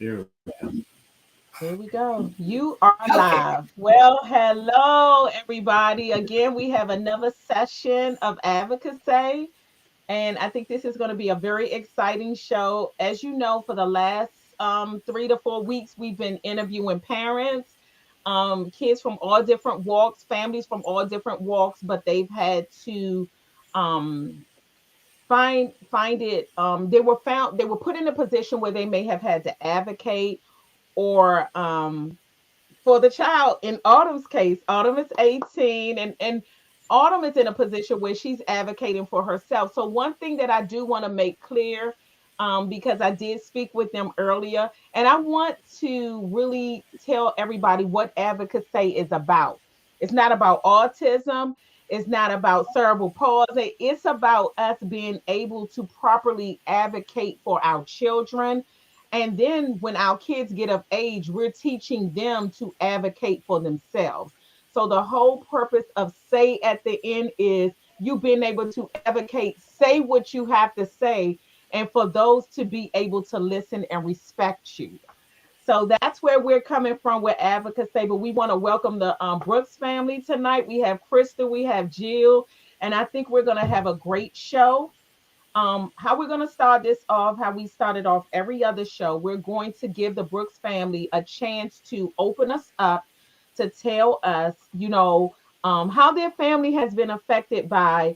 There we go. Here we go. You are Okay. live. Well, hello, everybody. Again, we have another session of advocacy. And I think this is going to be a very exciting show. As you know, for the last 3 to 4 weeks, we've been interviewing parents, kids from all different walks, families from all different walks, but they've had to um, find it. They were put in a position where they may have had to advocate or for the child. In Autumn's case, Autumn is 18, and Autumn is in a position where she's advocating for herself. So one thing that I do want to make clear, because I did speak with them earlier, and I want to really tell everybody what advocacy is about. It's not about autism. It's not about cerebral palsy. It's about us being able to properly advocate for our children, and then when our kids get of age, we're teaching them to advocate for themselves. So the whole purpose of say at the end is you being able to advocate, say what you have to say, and for those to be able to listen and respect you. So that's where we're coming from with advocacy. But we want to welcome the Brooks family tonight. We have Krista, we have Jill, and I think we're going to have a great show. How we're going to start this off, how we started off every other show, we're going to give the Brooks family a chance to open us up, to tell us, how their family has been affected by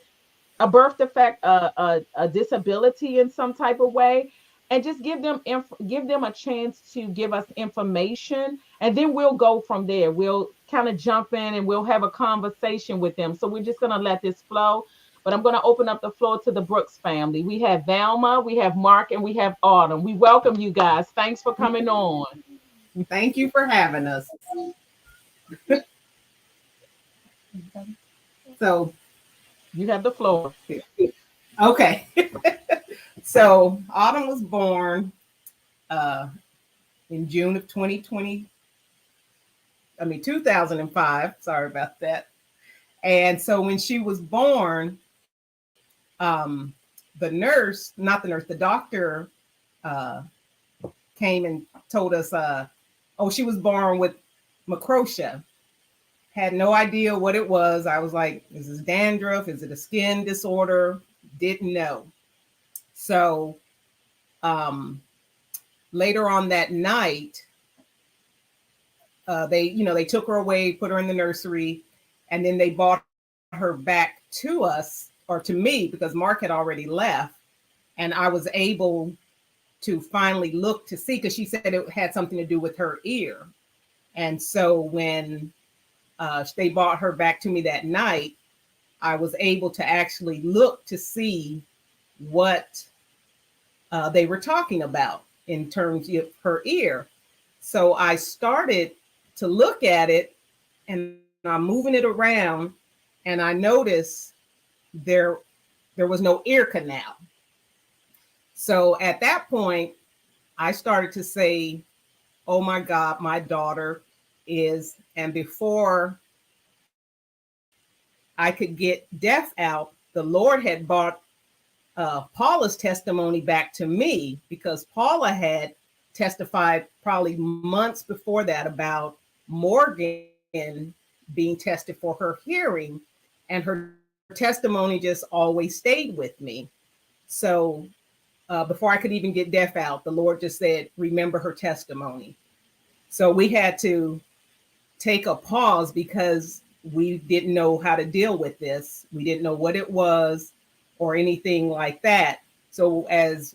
a birth defect, a disability in some type of way, and just give them a chance to give us information, and then we'll go from there. We'll kind of jump in and we'll have a conversation with them. So we're just gonna let this flow. But I'm gonna open up the floor to the Brooks family. We have Velma, we have Mark, and we have Autumn. We welcome you guys. Thanks for coming on. Thank you for having us. So, You have the floor. okay. So, Autumn was born uh, in June of 2005. Sorry about that. And so, when she was born, the doctor uh, came and told us, she was born with Microtia. Had no idea what it was. I was like, is this dandruff? Is it a skin disorder? Didn't know. So later on that night, they took her away, put her in the nursery, and then they brought her back to us, or to me, because Mark had already left. And I was able to finally look to see, because she said it had something to do with her ear. And so when they brought her back to me that night, I was able to actually look to see what they were talking about in terms of her ear. So I started to look at it, and I'm moving it around, and I noticed there was no ear canal. So at that point, I started to say, oh my God, my daughter is, and before I could get deaf out, the Lord had brought Paula's testimony back to me, because Paula had testified probably months before that about Morgan being tested for her hearing, and her testimony just always stayed with me. So before I could even get deaf out, the Lord just said, remember her testimony. So we had to take a pause, because we didn't know how to deal with this. We didn't know what it was or anything like that. So as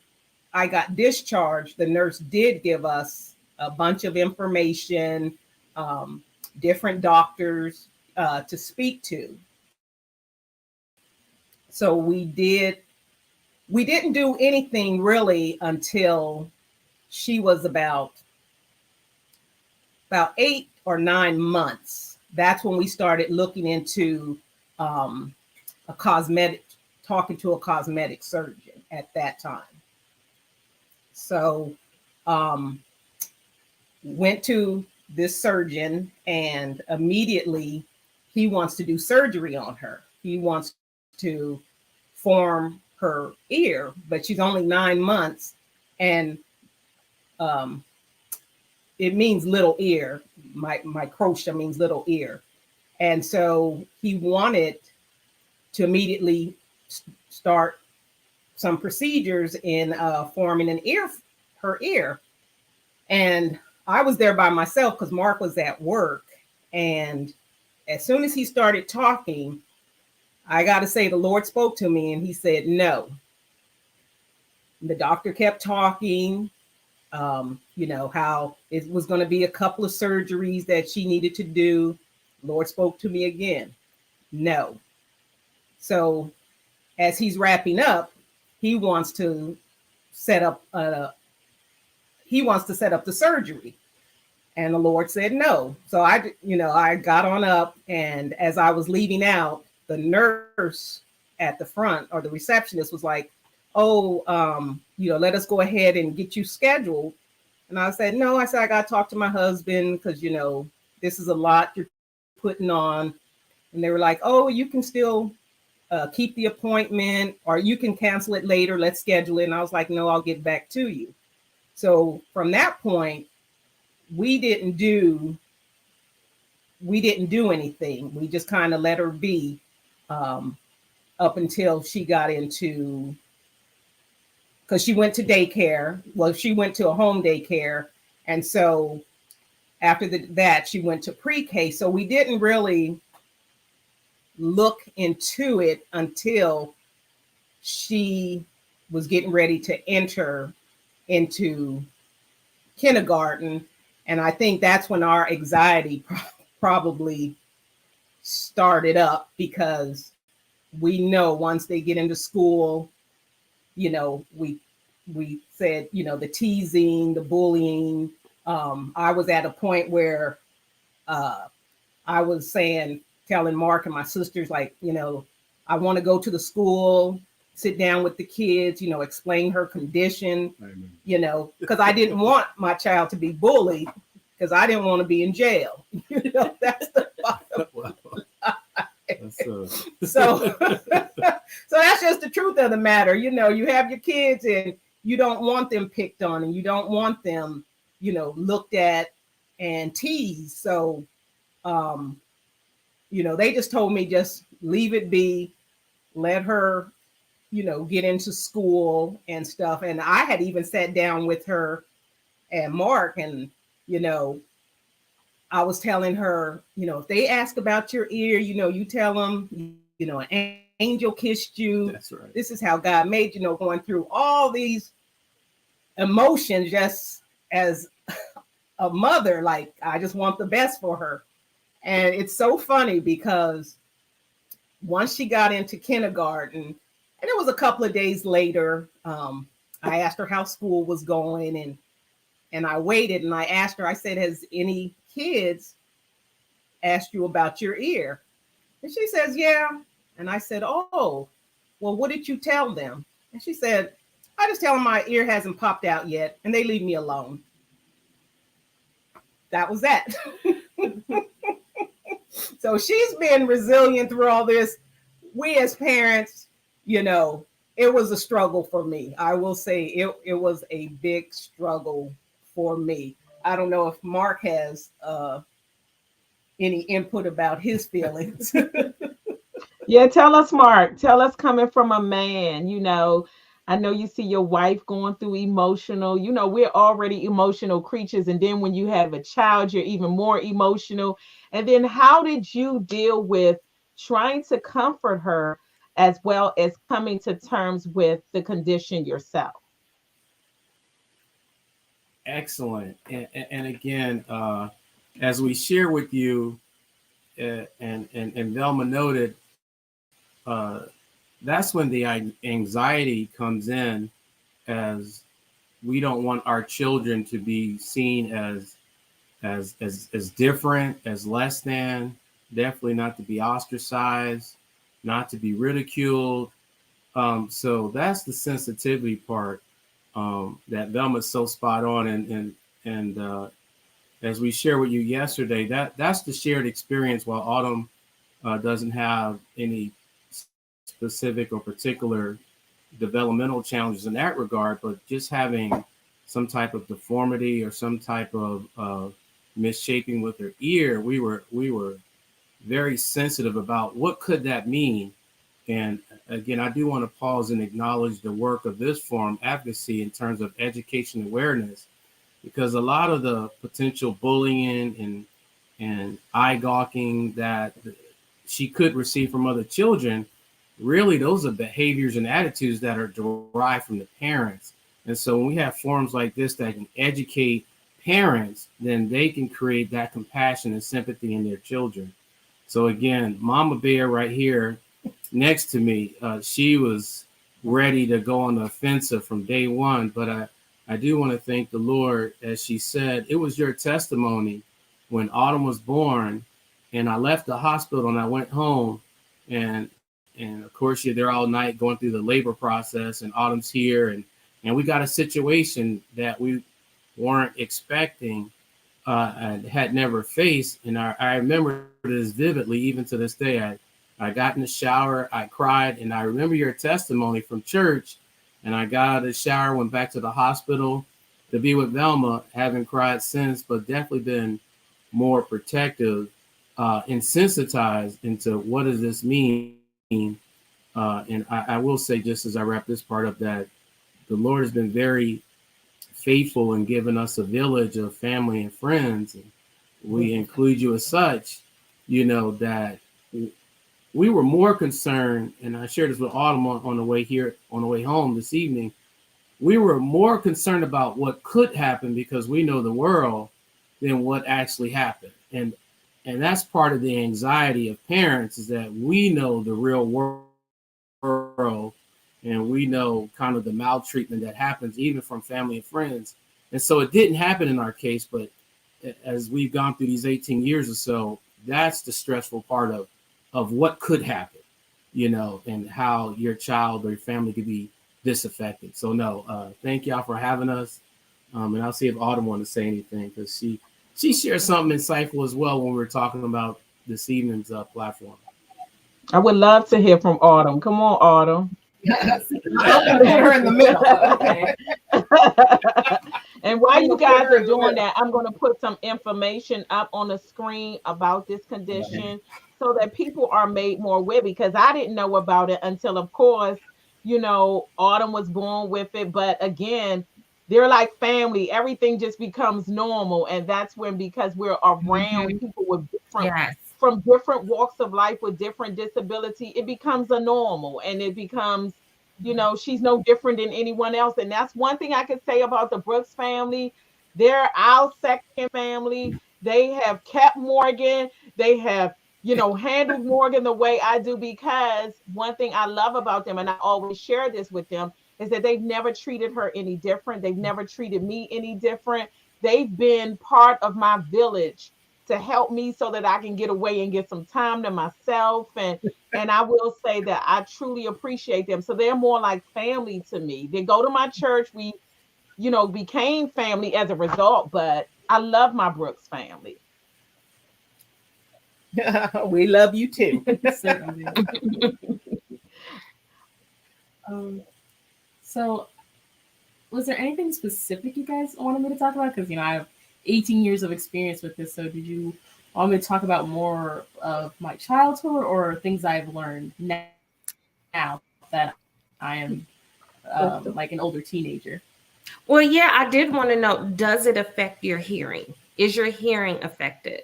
I got discharged, the nurse did give us a bunch of information, different doctors to speak to. So we didn't do anything really until she was about 8 or 9 months. That's when we started looking into talking to a cosmetic surgeon at that time. So went to this surgeon, and immediately he wants to do surgery on her. He wants to form her ear, but she's only 9 months. And it means little ear. Microtia means little ear. And so he wanted to immediately start some procedures in forming an ear, her ear. And I was there by myself because Mark was at work. And as soon as he started talking, I got to say, the Lord spoke to me and he said, no. The doctor kept talking, how it was going to be a couple of surgeries that she needed to do. Lord spoke to me again, no. So as he's wrapping up, he wants to set up the surgery. And the Lord said no. So I got on up, and as I was leaving out, the nurse at the front, or the receptionist, was like, "Oh, let us go ahead and get you scheduled." And I said, "No," I said, "I got to talk to my husband because this is a lot you're putting on." And they were like, "Oh, you can still keep the appointment, or you can cancel it later. Let's schedule it." And I was like, "No, I'll get back to you." So from that point, we didn't do anything. We just kind of let her be, up until she got into, because she went to daycare. Well, she went to a home daycare, and so after that she went to pre-K. So we didn't really look into it until she was getting ready to enter into kindergarten. And I think that's when our anxiety probably started up, because we know once they get into school, we said, the teasing, the bullying. I was at a point where I was telling Mark and my sisters, like, I want to go to the school, sit down with the kids, explain her condition, because I didn't want my child to be bullied, because I didn't want to be in jail. That's the bottom line. So so that's just the truth of the matter. You have your kids and you don't want them picked on, and you don't want them, looked at and teased. So they just told me, just leave it be, let her, get into school and stuff. And I had even sat down with her and Mark, and, I was telling her, if they ask about your ear, you tell them, an angel kissed you. That's right. This is how God made, going through all these emotions just as a mother. Like, I just want the best for her. And it's so funny because once she got into kindergarten, and it was a couple of days later, I asked her how school was going, and I waited, and I asked her, I said, "Has any kids asked you about your ear?" And she says, "Yeah." And I said, "Oh, well, what did you tell them?" And she said, "I just tell them my ear hasn't popped out yet, and they leave me alone." That was that. So she's been resilient through all this. We as parents, it was a struggle for me. I will say it was a big struggle for me. I don't know if Mark has any input about his feelings. Yeah, tell us, Mark. Tell us, coming from a man, I know you see your wife going through emotional. We're already emotional creatures. And then when you have a child, you're even more emotional. And then how did you deal with trying to comfort her as well as coming to terms with the condition yourself? Excellent. And again, as we share with you, and Velma noted, that's when the anxiety comes in, as we don't want our children to be seen as different, as less than, definitely not to be ostracized, not to be ridiculed. So that's the sensitivity part, that Velma's so spot on. And as we shared with you yesterday, that's the shared experience. While Autumn doesn't have any specific or particular developmental challenges in that regard, but just having some type of deformity or some type of misshaping with her ear, we were very sensitive about what could that mean. And again, I do want to pause and acknowledge the work of this forum advocacy in terms of education awareness, because a lot of the potential bullying and eye gawking that she could receive from other children, really those are behaviors and attitudes that are derived from the parents. And so when we have forums like this that can educate parents, then they can create that compassion and sympathy in their children. So again, Mama Bear right here next to me, she was ready to go on the offensive from day one. But I do want to thank the Lord, as she said, it was your testimony when Autumn was born, and I left the hospital and I went home, and of course you're there all night going through the labor process, and Autumn's here, and we got a situation that we weren't expecting and had never faced. And I remember this vividly, even to this day. I got in the shower, I cried, and I remember your testimony from church. And I got out of the shower, went back to the hospital to be with Velma, haven't cried since, but definitely been more protective and sensitized into what does this mean. And I will say, just as I wrap this part up, that the Lord has been very faithful in giving us a village of family and friends. And we include you as such, that we were more concerned, and I shared this with Autumn on the way here, on the way home this evening. We were more concerned about what could happen because we know the world than what actually happened. And that's part of the anxiety of parents, is that we know the real world and we know kind of the maltreatment that happens even from family and friends. And so it didn't happen in our case, but as we've gone through these 18 years or so, that's the stressful part of what could happen, and how your child or your family could be disaffected. So no, thank y'all for having us. And I'll see if Autumn want to say anything, because she shared something insightful as well when we were talking about this evening's platform. I would love to hear from Autumn. Come on, Autumn. I'll put her in the middle. Okay. And while you guys are doing that, I'm going to put some information up on the screen about this condition so that people are made more aware, because I didn't know about it until, of course, Autumn was born with it. But again, they're like family. Everything just becomes normal. And that's when, because we're around people with different, Yes. from different walks of life with different disability, it becomes a normal, and it becomes, she's no different than anyone else. And that's one thing I could say about the Brooks family. They're our second family. They have kept Morgan. They have, handled Morgan the way I do, because one thing I love about them, and I always share this with them, is that they've never treated her any different. They've never treated me any different. They've been part of my village to help me so that I can get away and get some time to myself. And I will say that I truly appreciate them. So they're more like family to me. They go to my church. We, became family as a result, but I love my Brooks family. We love you too. Certainly. So was there anything specific you guys wanted me to talk about? Because I have 18 years of experience with this. So did you want me to talk about more of my childhood or things I've learned now that I am like an older teenager? Well, yeah, I did want to know, does it affect your hearing? Is your hearing affected?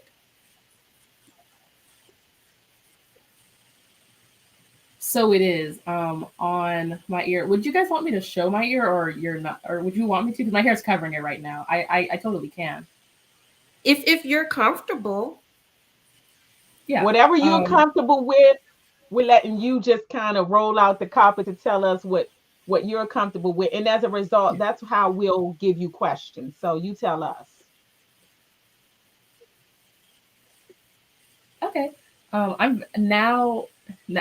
So it is on my ear. Would you guys want me to show my ear, or you're not, or would you want me to? Because my hair is covering it right now. I totally can. If you're comfortable. Yeah. Whatever you're comfortable with, we're letting you just kind of roll out the carpet to tell us what you're comfortable with. And as a result, that's how we'll give you questions. So you tell us. Okay. I'm now,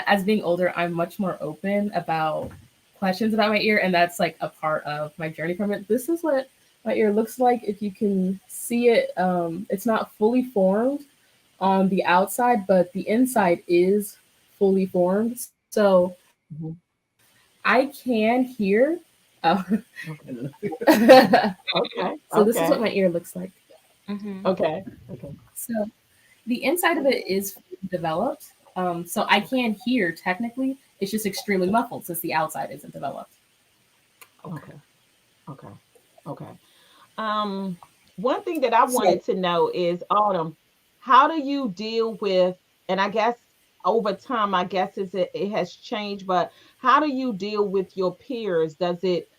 as being older, I'm much more open about questions about my ear, and that's like a part of my journey from it. This is what my ear looks like. If you can see it, it's not fully formed on the outside, but the inside is fully formed. So I can hear Oh. Okay. So this is Okay. what my ear looks like. Mm-hmm. Okay. Okay. So the inside of it is developed. So I can hear technically. It's just extremely muffled since the outside isn't developed. Okay. Okay. Okay. Um, One thing that I So wanted to know is, Autumn, how do you deal with, and I guess over time, I guess it has changed, but how do you deal with your peers? Does it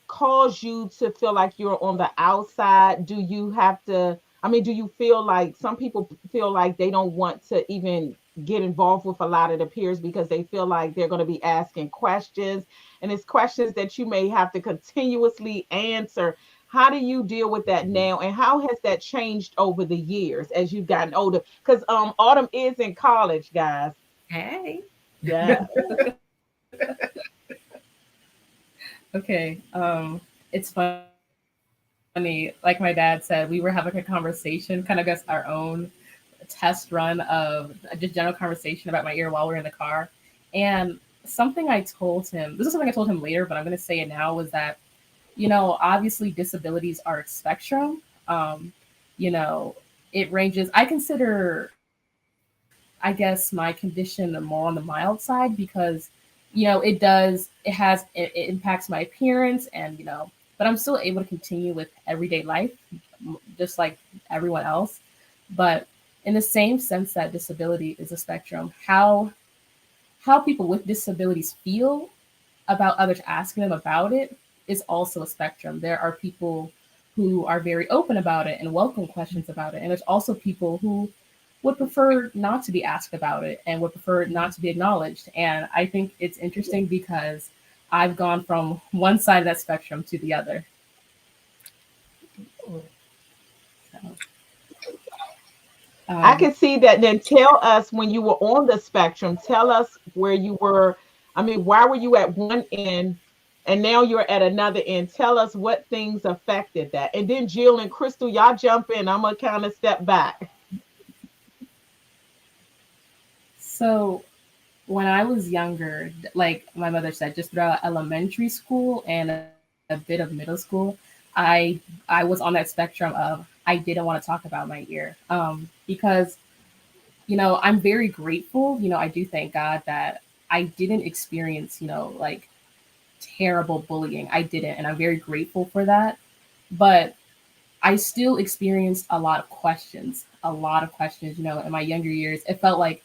cause you to feel like you're on the outside? Do you have to, I mean, do you feel like some people feel like they don't want to even get involved with a lot of the peers because they feel like they're going to be asking questions, and it's questions that you may have to continuously answer? How do you deal with that now, and how has that changed over the years as you've gotten older? Because Autumn is in college, guys. Hey. Yeah. Okay. It's funny. Like my dad said, we were having a conversation, kind of just our own test run of just general conversation about my ear while we are in the car. And something I told him, this is something I told him later, but I'm going to say it now, was that, obviously disabilities are a spectrum. You know, it ranges. I consider, I guess, my condition more on the mild side because, it impacts my appearance and, but I'm still able to continue with everyday life, just like everyone else. But in the same sense that disability is a spectrum, how people with disabilities feel about others asking them about it is also a spectrum. There are people who are very open about it and welcome questions about it. And there's also people who would prefer not to be asked about it and would prefer not to be acknowledged. And I think it's interesting because I've gone from one side of that spectrum to the other. So, I um, can see that. Then tell us when you were on the spectrum, tell us where you were. I mean, why were you at one end and now you're at another end? Tell us what things affected that. And then Jill and Crystal, y'all jump in. I'm going to kind of step back. so when I was younger, like my mother said, just throughout elementary school and a bit of middle school, I was on that spectrum of I didn't want to talk about my ear, because I'm very grateful. I do thank God that I didn't experience like terrible bullying. I didn't, and I'm very grateful for that. But I still experienced a lot of questions, a lot of questions. In my younger years, it felt like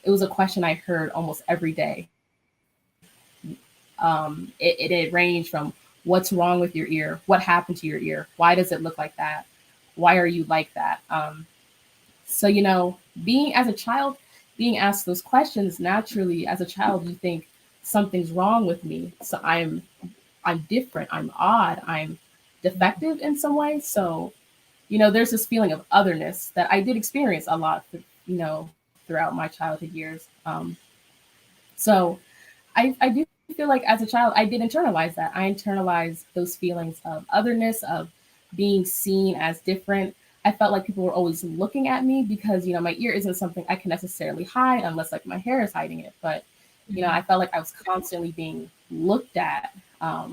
it was a question I heard almost every day. It ranged from what's wrong with your ear, what happened to your ear, why does it look like that, why are you like that. So being as a child, being asked those questions, naturally as a child you think something's wrong with me. So I'm different, I'm odd, I'm defective in some way. So there's this feeling of otherness that I did experience a lot, throughout my childhood years. So I do feel like as a child, I did internalize that. I internalized those feelings of otherness, of being seen as different. I felt like people were always looking at me because, my ear isn't something I can necessarily hide unless like my hair is hiding it. But, I felt like I was constantly being looked at. I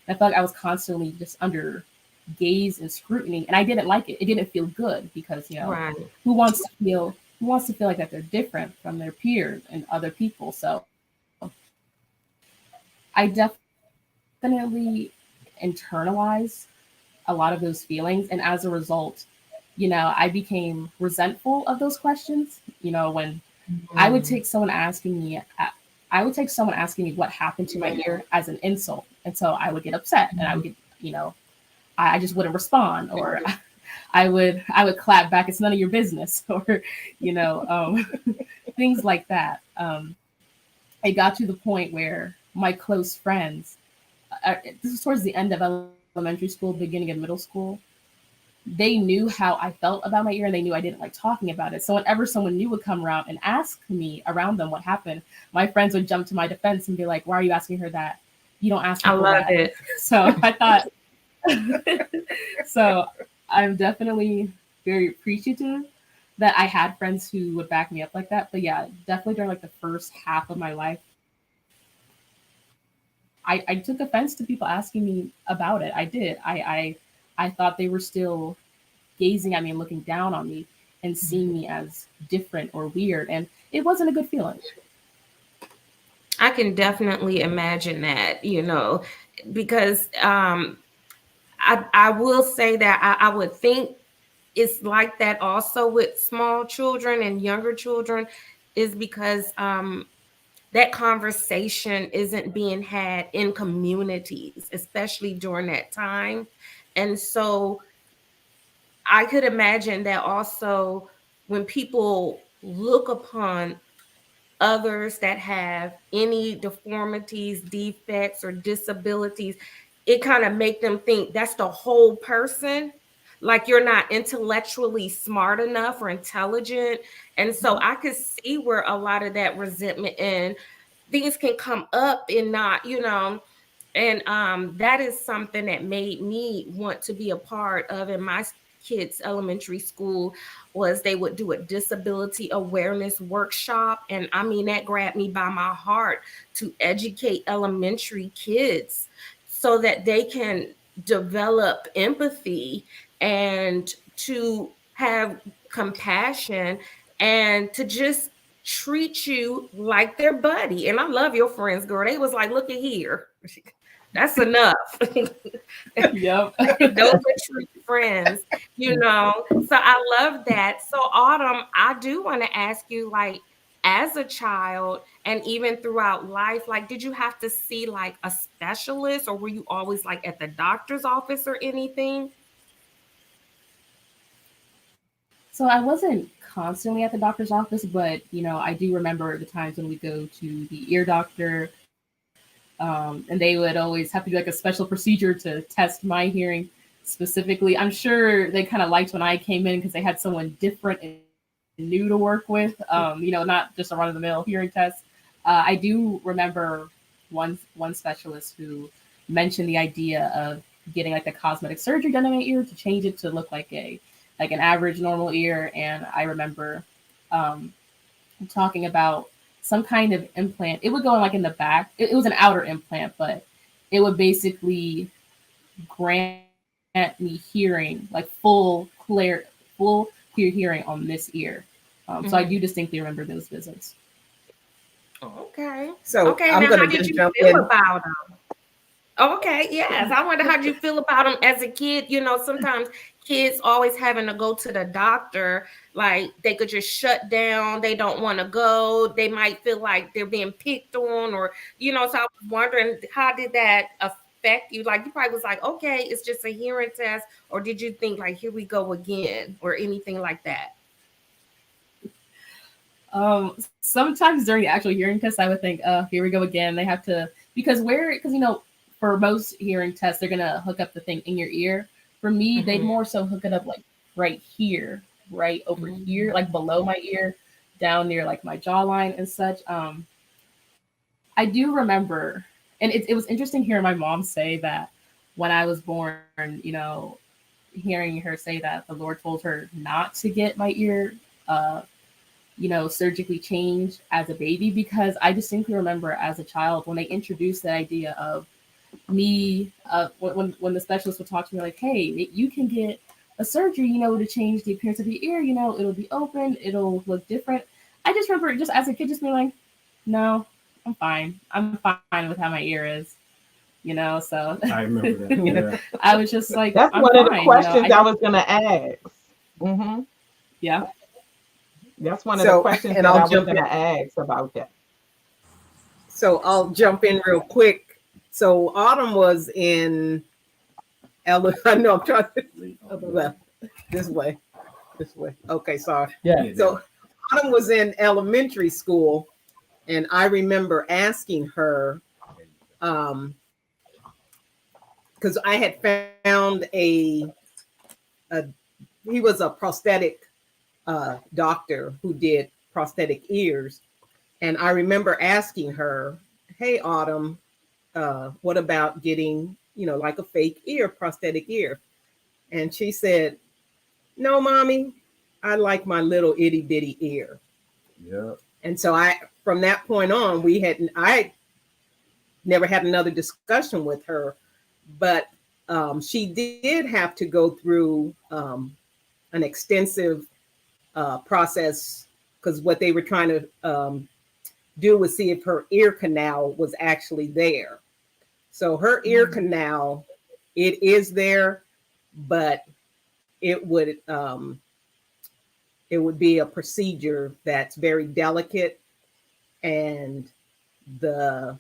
felt like I was constantly just under gaze and scrutiny, and I didn't like it. It didn't feel good because, Right. who wants to feel like that they're different from their peers and other people. So I definitely internalized a lot of those feelings. And as a result, I became resentful of those questions. When I would Mm. take someone asking me, I would take someone asking me what happened to my ear as an insult. And so I would get upset and I would get, I just wouldn't respond, or I would clap back. It's none of your business, or, you know, things like that. It got to the point where my close friends, this was towards the end of elementary school, beginning of middle school, they knew how I felt about my ear and they knew I didn't like talking about it. So whenever someone new would come around and ask me around them what happened, my friends would jump to my defense and be like, "Why are you asking her that? You don't ask I people love that." it. So I thought, so I'm definitely very appreciative that I had friends who would back me up like that. But yeah, definitely during like the first half of my life, I took offense to people asking me about it. I did. I thought they were still gazing at me and looking down on me and seeing me as different or weird, and it wasn't a good feeling. I can definitely imagine that, because I will say that I would think it's like that also with small children and younger children, is because that conversation isn't being had in communities, especially during that time. And so I could imagine that also when people look upon others that have any deformities, defects, or disabilities, it kind of make them think that's the whole person. Like you're not intellectually smart enough or intelligent. And so I could see where a lot of that resentment and things can come up and not, and that is something that made me want to be a part of in my kids elementary school, was they would do a disability awareness workshop. And I mean, that grabbed me by my heart, to educate elementary kids so that they can develop empathy and to have compassion and to just treat you like their buddy. And I love your friends, girl. They was like, look at here. That's enough. Yep. Those are true friends, So I love that. So Autumn, I do want to ask you, like, as a child and even throughout life, like, did you have to see like a specialist, or were you always like at the doctor's office or anything? So I wasn't constantly at the doctor's office, but I do remember the times when we go to the ear doctor, and they would always have to do like a special procedure to test my hearing specifically. I'm sure they kind of liked when I came in because they had someone different and new to work with. Not just a run of the mill hearing test. I do remember one specialist who mentioned the idea of getting like a cosmetic surgery done in my ear to change it to look like an average normal ear. And I remember um, talking about some kind of implant. It would go in like in the back. It was an outer implant, but it would basically grant me hearing, like full clear hearing on this ear. So I do distinctly remember those visits. Okay. So Okay. I'm Now, going how to did just you jump feel in. about them? Okay, yes. I wonder how you feel about them as a kid. Sometimes kids always having to go to the doctor, like they could just shut down. They don't want to go. They might feel like they're being picked on, so I was wondering, how did that affect you? Like, you probably was like, okay, it's just a hearing test, or did you think like, here we go again, or anything like that? Sometimes during the actual hearing test, I would think, oh, here we go again. They have to, because for most hearing tests, they're gonna hook up the thing in your ear. For me, they'd more so hook it up like right here, right over here, like below my ear, down near like my jawline and such. I do remember, and it was interesting hearing my mom say that when I was born, hearing her say that the Lord told her not to get my ear surgically changed as a baby, because I distinctly remember as a child when they introduced the idea of me, when the specialist would talk to me like, hey, you can get a surgery, to change the appearance of your ear, it'll be open, it'll look different. I just remember just as a kid just being like, no, I'm fine. I'm fine with how my ear is, so I remember that. Yeah. I was just like, That's I'm one of the fine, questions I was going to ask. Yeah. That's one of the questions and that I I'll was jump going in. to ask about that. So I'll jump in real quick. So Autumn was in I know I'm trying to other left. This way. Okay, sorry. Yeah. So Autumn was in elementary school, and I remember asking her, because I had found he was a prosthetic doctor who did prosthetic ears. And I remember asking her, hey, Autumn, what about getting, like a fake ear, prosthetic ear? And she said, no, mommy, I like my little itty bitty ear. Yeah. And so from that point on, never had another discussion with her, but she did have to go through an extensive process, because what they were trying to do was see if her ear canal was actually there. So her ear canal, it is there, but it would be a procedure that's very delicate, and the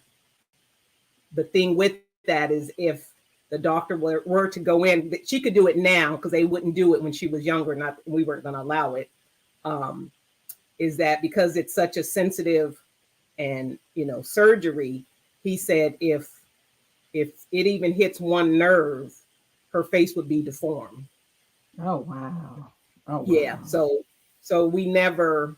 thing with that is, if the doctor were to go in, she could do it now because they wouldn't do it when she was younger. Not, we weren't going to allow it. Is that because it's such a sensitive and surgery? He said if it even hits one nerve, her face would be deformed. Oh wow. Oh wow. Yeah. So we never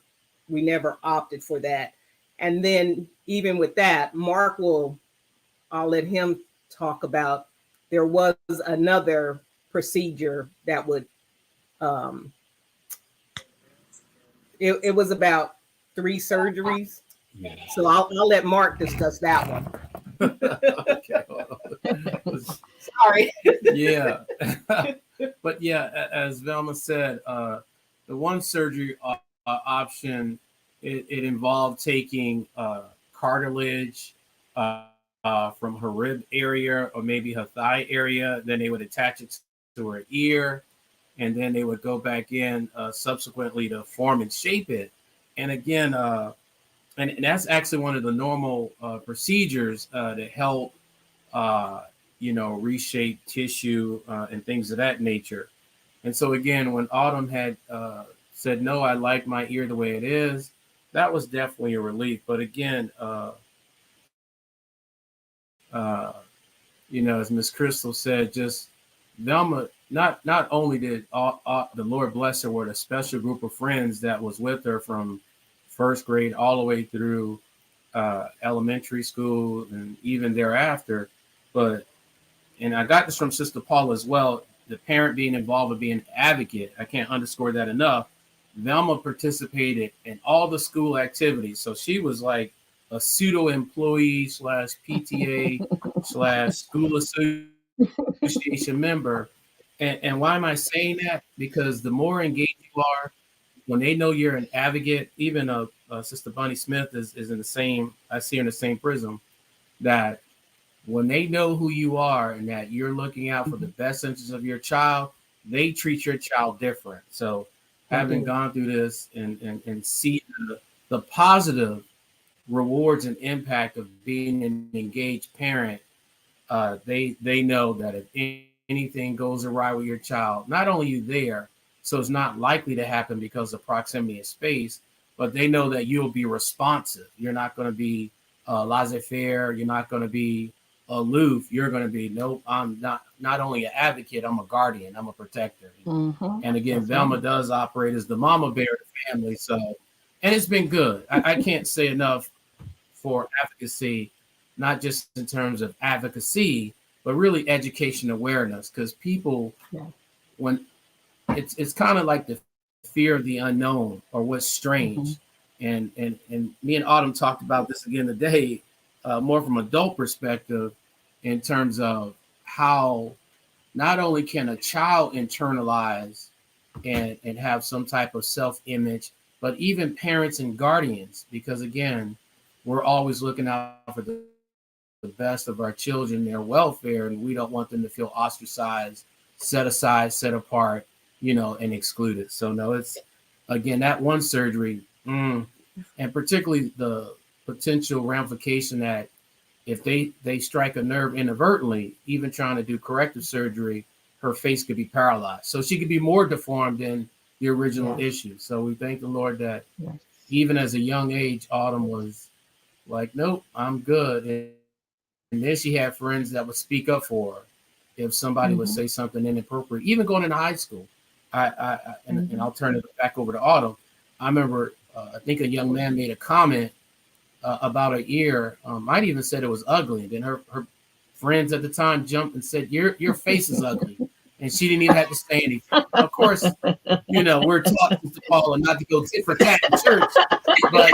opted for that. And then even with that, I'll let him talk about, there was another procedure that would, it was about 3 surgeries. Yeah. So I'll let Mark discuss that one. Okay. Sorry. Yeah. But yeah, as Velma said, the one surgery option, it involved taking cartilage from her rib area or maybe her thigh area. Then they would attach it to her ear, and then they would go back in subsequently to form and shape it. And again, and that's actually one of the normal procedures to help, reshape tissue and things of that nature. And so again, when Autumn had said, no, I like my ear the way it is, that was definitely a relief. But again, as Miss Crystal said, just Velma, not only did the Lord bless her with a special group of friends that was with her from first grade all the way through elementary school and even thereafter, and I got this from Sister Paula as well, the parent being involved with being an advocate. I can't underscore that enough. Velma participated in all the school activities. So she was like a pseudo employee / PTA / school association member. And why am I saying that? Because the more engaged you are, when they know you're an advocate, even Sister Bunny Smith is in the same, I see her in the same prism, that when they know who you are and that you're looking out for the best interests of your child, they treat your child different. So having gone through this and see the positive rewards and impact of being an engaged parent, they know that if anything goes awry with your child, not only you there, so it's not likely to happen because of proximity of space, but they know that you'll be responsive. You're not going to be laissez-faire. You're not going to be aloof. You're going to be, nope, I'm not only an advocate, I'm a guardian, I'm a protector. And again, that's Velma right. does operate as the mama bear of the family. So, and it's been good. I can't say enough for advocacy, not just in terms of advocacy, but really education awareness. Because people, when it's kind of like the fear of the unknown or what's strange. And me and Autumn talked about this again today, more from adult perspective, in terms of how not only can a child internalize and have some type of self-image, but even parents and guardians, because again, we're always looking out for the best of our children, their welfare, and we don't want them to feel ostracized, set aside, set apart, and excluded. So no, it's again that one surgery, and particularly the potential ramification that if they strike a nerve inadvertently, even trying to do corrective surgery, her face could be paralyzed. So she could be more deformed than the original issue. So we thank the Lord that even as a young age, Autumn was like, nope, I'm good. And then she had friends that would speak up for her if somebody would say something inappropriate, even going into high school. And I'll turn it back over to Autumn. I remember, I think a young man made a comment about her ear, might even said it was ugly. Then her friends at the time jumped and said, your face is ugly. And she didn't even have to say anything. Of course, we're taught to Paula not to go tit for tat in church. But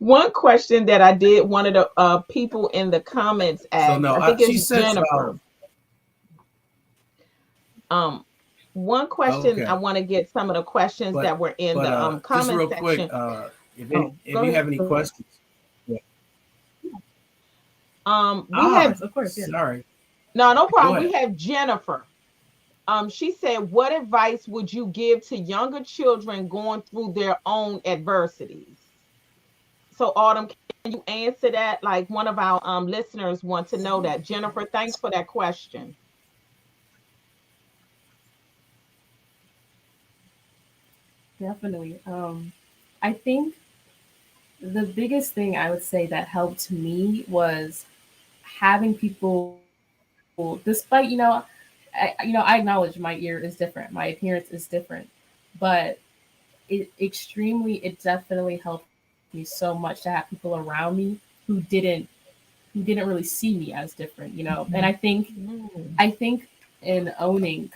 One question that I did, one of the people in the comments So asked, no, I think she it's says, Jennifer. Um, One question, I okay, want to get some of the questions but that were in the just comment real quick, section. Oh, if go you ahead. have any questions, yeah. We Ah, have Of course, yeah. sorry, no go problem. We ahead. have Jennifer. She said, "What advice would you give to younger children going through their own adversities?" So, Autumn, can you answer that? Like one of our listeners want to know that. Jennifer, thanks for that question. Definitely. I think the biggest thing I would say that helped me was having people, despite I acknowledge my ear is different, my appearance is different, but it definitely helped me so much to have people around me who didn't really see me as different, and Mm. I think in owning,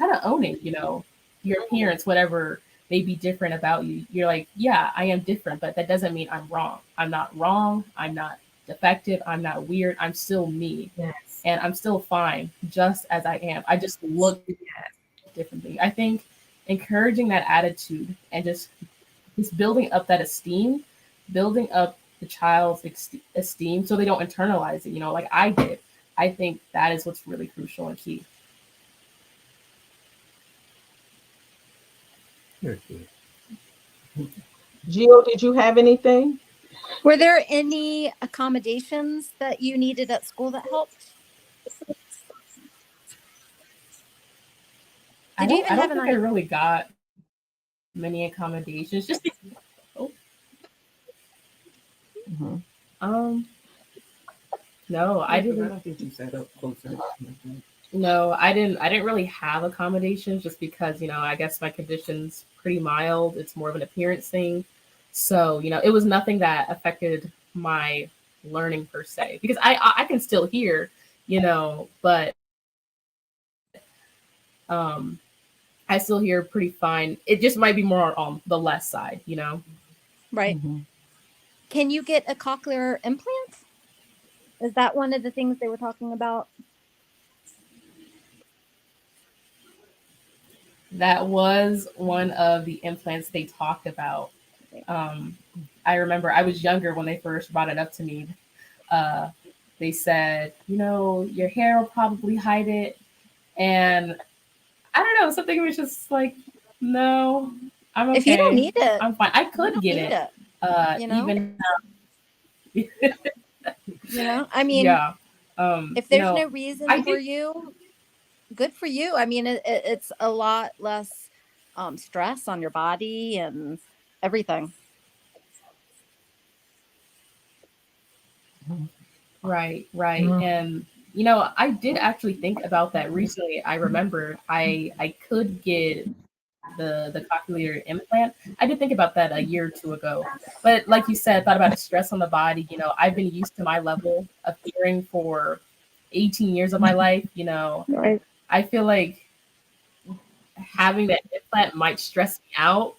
your appearance, whatever may be different about you, you're like, yeah, I am different, but that doesn't mean I'm wrong. I'm not wrong. I'm not defective. I'm not weird. I'm still me. Yes. And I'm still fine just as I am. I just look differently. I think encouraging that attitude and just building up that esteem, building up the child's esteem so they don't internalize it, like I did. I think that is what's really crucial and key. Very good. Jill, did you have anything? Were there any accommodations that you needed at school that helped? Did you even I have don't an think I really got many accommodations. Oh, Mhm. um, no, I Yeah, because I didn't. don't think you said up closer. No, I didn't. I didn't really have accommodations just because I guess my condition's pretty mild. It's more of an appearance thing, so it was nothing that affected my learning per se because I can still hear, but um I still hear pretty fine. It just might be more on the less side. right? Mhm. Can you get a cochlear implant? Is that one of the things they were talking about? That was one of the implants they talked about. Um, I remember I was younger when they first brought it up to me. Uh, they said, your hair will probably hide it. And I don't know, something was just like, no, I'm If you don't okay. need it, I'm fine. I you could don't get need it. it. You know, Even, I mean, yeah. if there's no reason I for did. you, good for you. I mean, it's a lot less stress on your body and everything. Right, right. Mhm. And I did actually think about that recently. I remembered I could get the cochlear implant. I did think about that a year or two ago. But like you said, thought about the stress on the body. I've been used to my level of hearing for 18 years of my life. Right. I feel like having that implant might stress me out,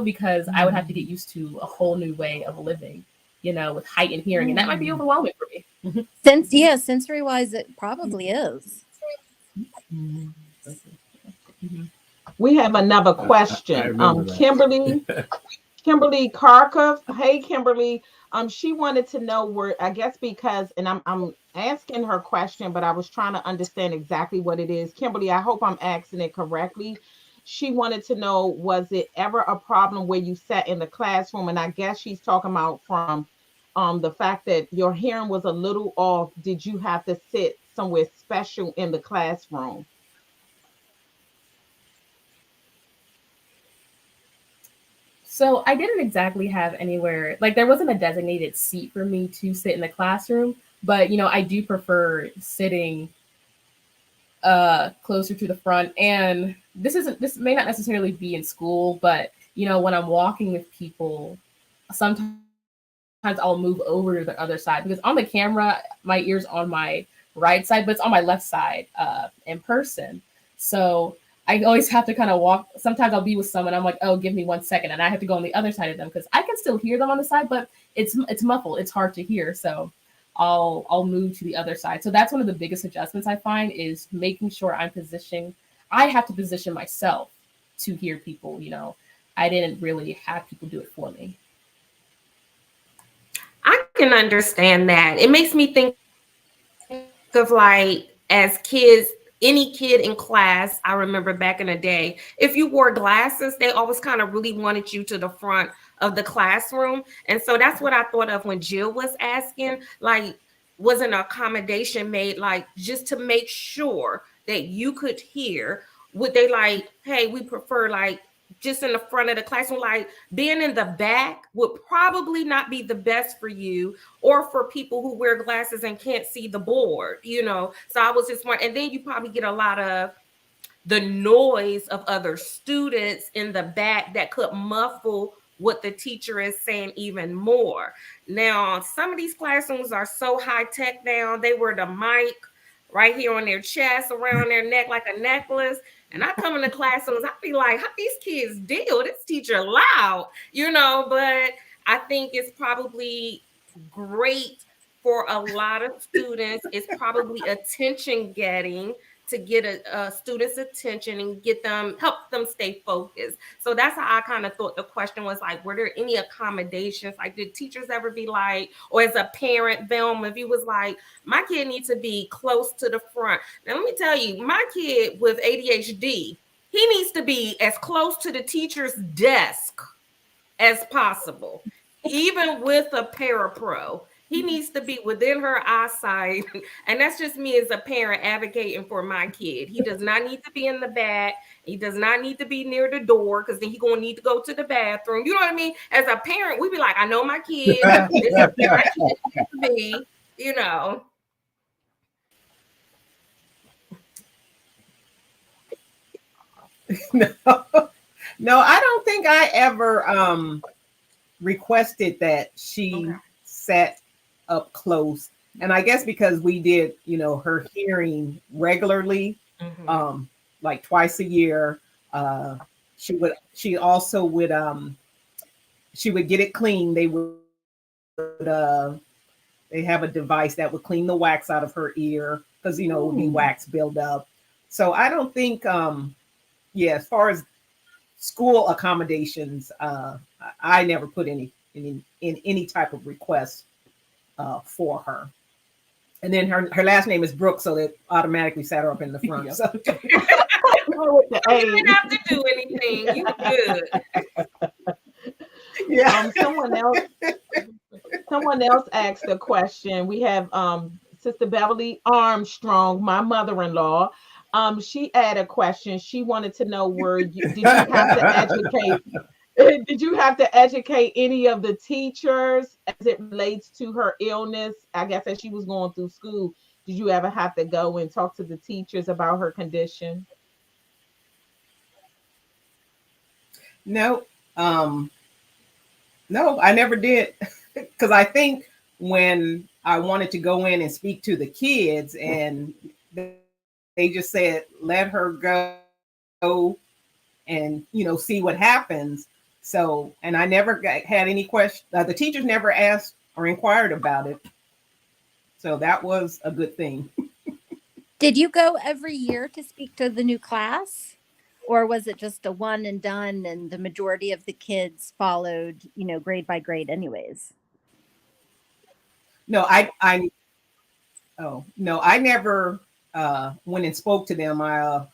because I would have to get used to a whole new way of living, with heightened hearing, and that might be overwhelming for me. Sensory wise, it probably is. Mhm. Mhm. We have another I question. remember Kimberly, that. Kimberly Kharkov. Hey, Kimberly. She wanted to know where, I guess, because, and I'm asking her question, but I was trying to understand exactly what it is. Kimberly, I hope I'm asking it correctly. She wanted to know, was it ever a problem where you sat in the classroom? And I guess she's talking about from the fact that your hearing was a little off. Did you have to sit somewhere special in the classroom? So I didn't exactly have anywhere, like there wasn't a designated seat for me to sit in the classroom, but I do prefer sitting closer to the front. And this may not necessarily be in school, but when I'm walking with people, sometimes I'll move over to the other side because on the camera my ear's on my right side, but it's on my left side in person. So I always have to kind of walk. Sometimes I'll be with someone. I'm like, oh, give me 1 second, and I have to go on the other side of them because I can still hear them on the side, but it's muffled. It's hard to hear. So I'll move to the other side. So that's one of the biggest adjustments I find is making sure I'm positioning. I have to position myself to hear people. I didn't really have people do it for me. I can understand that. It makes me think of like as kids, any kid in class, I remember back in the day, if you wore glasses, they always kind of really wanted you to the front of the classroom. And so that's what I thought of when Jill was asking, like, was an accommodation made, like, just to make sure that you could hear? Would they like, hey, we prefer like just in the front of the classroom? Like being in the back would probably not be the best for you, or for people who wear glasses and can't see the board. So I was just wondering, and then you probably get a lot of the noise of other students in the back that could muffle what the teacher is saying even more. Now, some of these classrooms are so high tech now. They wear the mic right here on their chest, around their neck like a necklace. And I come into classrooms, I be like, how these kids deal? This teacher loud. But I think it's probably great for a lot of students. It's probably attention getting to get a student's attention and help them stay focused. So that's how I kind of thought the question was like, were there any accommodations? Like, did teachers ever be like, or as a parent, Velma, if you was like, my kid needs to be close to the front. Now, let me tell you, my kid with ADHD, he needs to be as close to the teacher's desk as possible, even with a parapro. He needs to be within her eyesight. And that's just me as a parent advocating for my kid. He does not need to be in the back. He does not need to be near the door, because then he's going to need to go to the bathroom. You know what I mean? As a parent, we be like, I know my kid. This is where my kid needs to be. No, no, I don't think I ever requested that she Okay. sat up close. And I guess because we did, her hearing regularly, Mhm. like twice a year. She also would she would get it clean. They have a device that would clean the wax out of her ear, because it would be wax build up. So I don't think yeah, as far as school accommodations, I never put in any type of request for her. And then her last name is Brooke, so that automatically sat her up in the front. Yep. So With the You didn't A. have to do anything. You good. yeah. Someone else asked a question. We have Sister Beverly Armstrong, my mother-in-law. She had a question. She wanted to know, did you have to educate did you have to educate any of the teachers as it relates to her illness? I guess as she was going through school, did you ever have to go and talk to the teachers about her condition? No, um, no, I never did. Because I think when I wanted to go in and speak to the kids, and they just said, let her go and see what happens. So, and I never had any question. The teachers never asked or inquired about it. So that was a good thing. Did you go every year to speak to the new class? Or was it just a one and done and the majority of the kids followed, grade by grade anyways? No, I oh no, I never went and spoke to them. My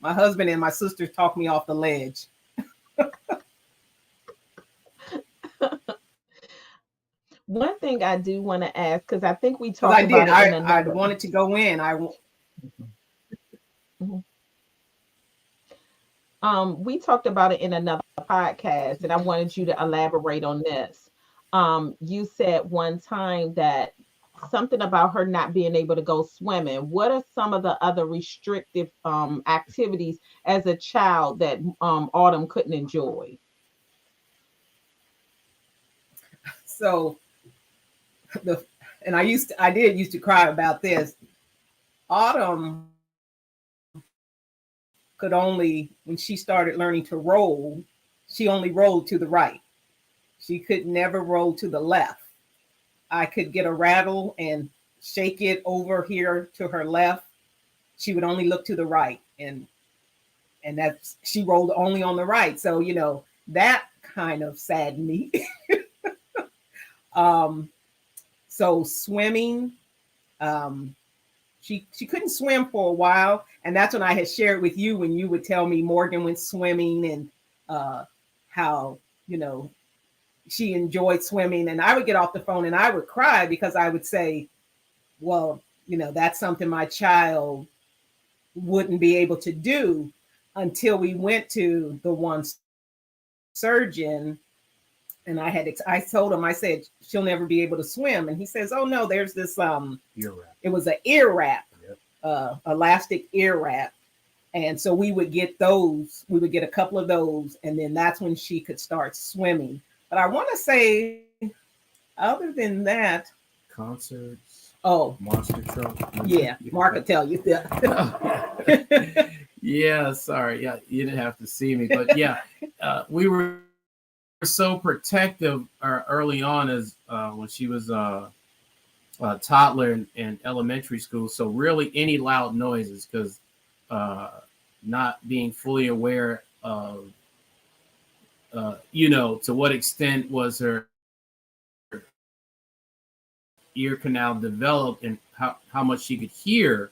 husband and my sisters talked me off the ledge. One thing I do want to ask, because I think we Because talked I did. about it in I another. wanted to go in. Mhm. We talked about it in another podcast, and I wanted you to elaborate on this. You said one time that something about her not being able to go swimming. What are some of the other restrictive activities as a child that Autumn couldn't enjoy? So the and I did used to cry about this. Autumn could only, when she started learning to roll, she only rolled to the right. She could never roll to the left. I could get a rattle and shake it over here to her left. She would only look to the right, and that's, she rolled only on the right. So, you know, that kind of saddened me. So swimming, she couldn't swim for a while, and that's when I had shared with you, when you would tell me Morgan went swimming, and how, you know, she enjoyed swimming. And I would get off the phone and I would cry, because I would say, well, you know, that's something my child wouldn't be able to do, until we went to the one surgeon. And I told him, I said, she'll never be able to swim. And he says, oh no, there's this, Ear wrap. it was an ear wrap, Yep. Elastic ear wrap. And so we would get those, we would get a couple of those, and then that's when she could start swimming. But I want to say, other than that, Concerts, oh, monster truck. yeah, Mark will tell you that. Yeah, sorry. Yeah, you didn't have to see me, but yeah, we were so protective early on, as when she was a toddler in elementary school. So really, any loud noises, because not being fully aware of, you know, to what extent was her ear canal developed, and how much she could hear,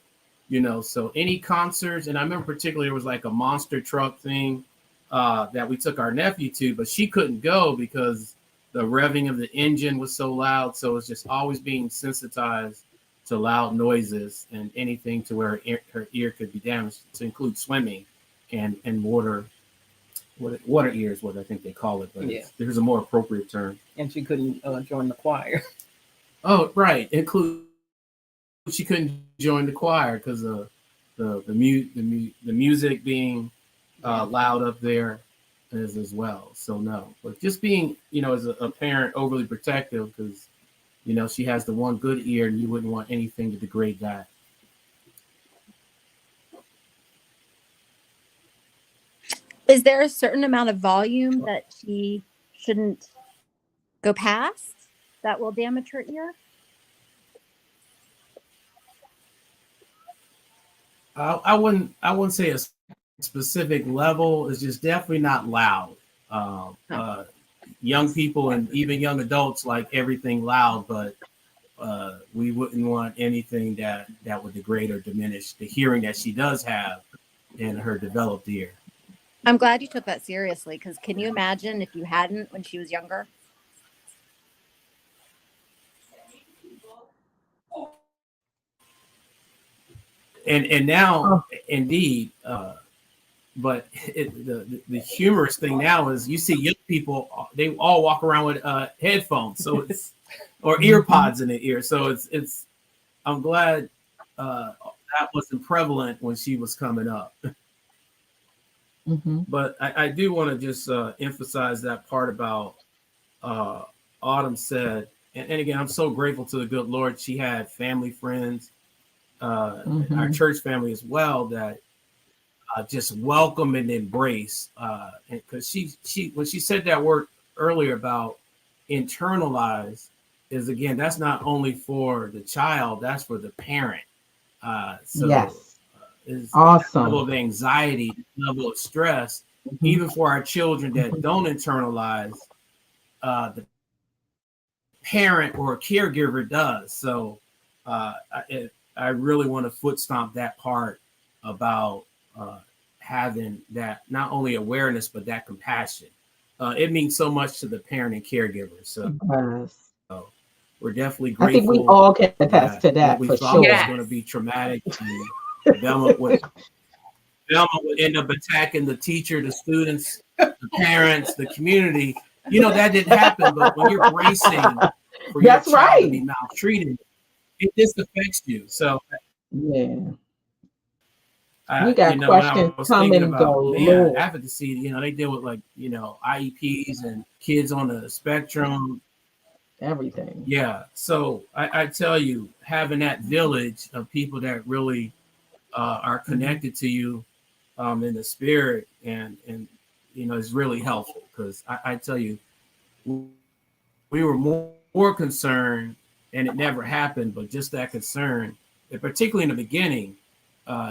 you know. So any concerts, and I remember particularly there was like a monster truck thing that we took our nephew to, but she couldn't go because the revving of the engine was so loud. So it's just always being sensitized to loud noises and anything to where her ear could be damaged, to include swimming and water ears, what I think they call it, but Yeah. there's a more appropriate term. And she couldn't join the choir. Oh, right. She couldn't join the choir because of the music being loud up there as well. So no, but just being, you know, as a parent, overly protective, because, you know, she has the one good ear, and you wouldn't want anything to degrade that. Is there a certain amount of volume that she shouldn't go past that will damage her ear? I wouldn't say a specific level. It's just definitely not loud. Young people and even young adults like everything loud, but we wouldn't want anything that would degrade or diminish the hearing that she does have in her developed ear. I'm glad you took that seriously, because can you imagine if you hadn't when she was younger? And now, indeed, but the humorous thing now is you see young people, they all walk around with headphones, so it's, or ear pods in their ear. So it's I'm glad that wasn't prevalent when she was coming up. But I do want to just emphasize that part about Autumn said, and again, I'm so grateful to the good Lord. She had family, friends, our church family as well, that just welcome and embrace. Because she when she said that word earlier about internalize, is again, that's not only for the child, that's for the parent. So Yes. Is Awesome. level of anxiety, level of stress, even for our children that don't internalize, the parent or caregiver does. So I really want to foot stomp that part about having that not only awareness, but that compassion. It means so much to the parent and caregiver. So Yes. we're definitely I think grateful. we all can attest to What that we for thought sure. was going to be traumatic, and Velma would end up attacking the teacher, the students, the parents, the community. You know, that didn't happen, but when you're bracing for your That's child to be right. maltreated, it just affects you. So Yeah. We you got know, when I questions was thinking coming about, man, galore. advocacy, you know, they deal with, like, you know, IEPs and kids on the spectrum. Everything. Yeah. So I tell you, having that village of people that really are connected to you, in the spirit, and it's really helpful because I tell you, we were more concerned, and it never happened, but just that concern, and particularly in the beginning,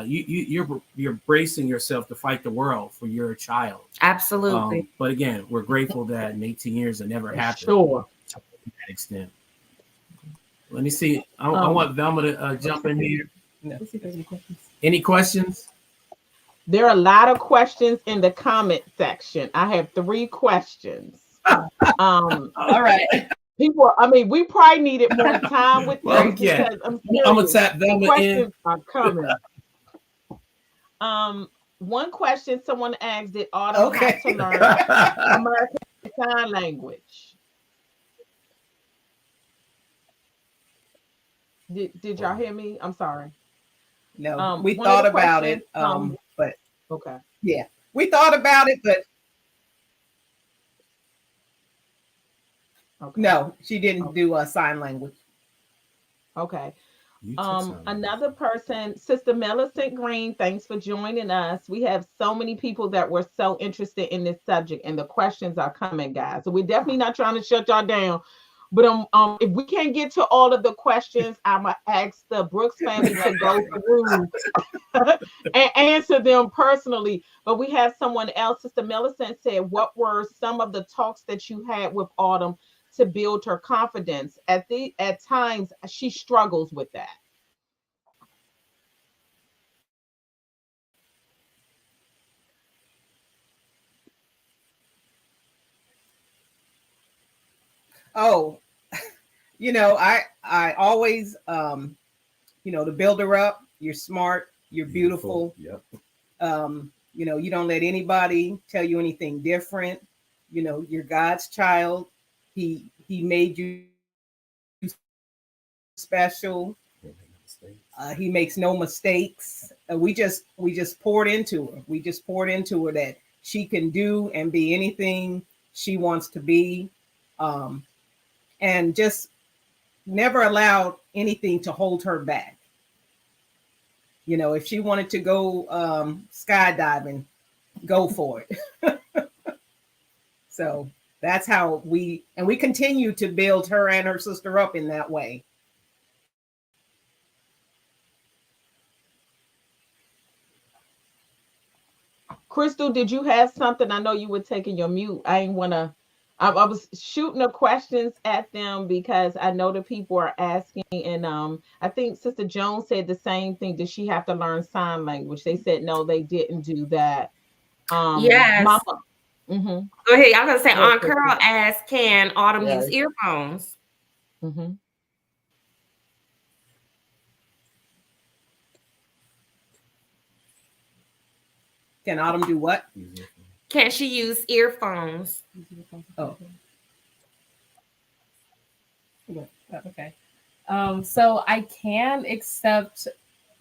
you're bracing yourself to fight the world for your child. Absolutely. But again, we're grateful that in 18 years it never happened Sure. to that extent. Let me see. I Um, want Velma to jump in here. Let's see if there's any questions. Any questions? There are a lot of questions in the comment section. I have 3 questions. Um, All right. People, I mean, we probably needed more time with Well, this yeah. because I'm I'm gonna serious. tap The Velma in. questions are coming. One question someone asked: did Autumn have to learn American Sign Language? Did y'all hear me? I'm sorry. No, we One of thought the about questions. it, but Okay. yeah, we thought about it, but Okay. no, she didn't do a sign language. Okay. You took some. Another person, Sister Millicent Green, thanks for joining us. We have so many people that were so interested in this subject, and the questions are coming, guys. So we're definitely not trying to shut y'all down. But if we can't get to all of the questions, I'm gonna ask the Brooks family to go through and answer them personally. But we have someone else. Sister Millicent said, "What were some of the talks that you had with Autumn to build her confidence? At times, she struggles with that." Oh, I always to build her up. You're smart. You're beautiful. Yep. You don't let anybody tell you anything different. You're God's child. He made you special. He makes no mistakes. We just poured into her. We just poured into her that she can do and be anything she wants to be, and just never allowed anything to hold her back. If she wanted to go skydiving, go for it. So that's how we continue to build her and her sister up in that way. Crystal, did you have something? I know you were taking your mute. I ain't wanna. I was shooting the questions at them because I know the people are asking, and I think Sister Jones said the same thing. Did she have to learn sign language? They said no, they didn't do that. Yes. Mama. Mm-hmm. Go ahead. I was gonna say Go ahead, Aunt Crystal. Carol asked, can Autumn use Yes. earphones? Mm-hmm. Can Autumn do what? Can she use earphones? Oh. Okay. So I can, except